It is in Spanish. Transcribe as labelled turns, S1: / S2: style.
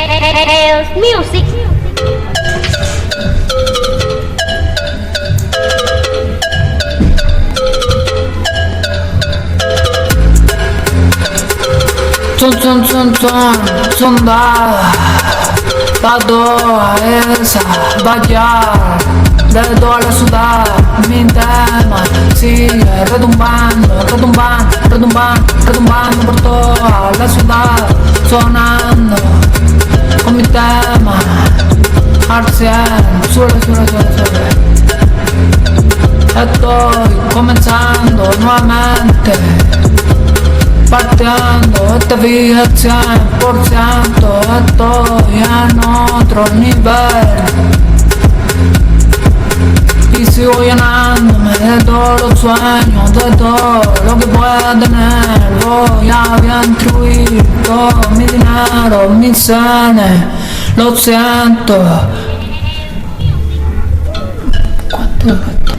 S1: Music.
S2: Sondada, la toda esa vallar de toda la ciudad. Mi tema sigue retumbando, retumbando, retumbando, retumbando por toda la ciudad, sonando con mi tema al 100, sube, sube, sube, sube. Estoy comenzando nuevamente, parteando este beat al 100%, estoy en otro nivel y sigo llenándome de todos los sueños, de todo lo que pueda tener. Voy a destruir todo mi dinero, mis cenes, lo siento. ¿Cuánto?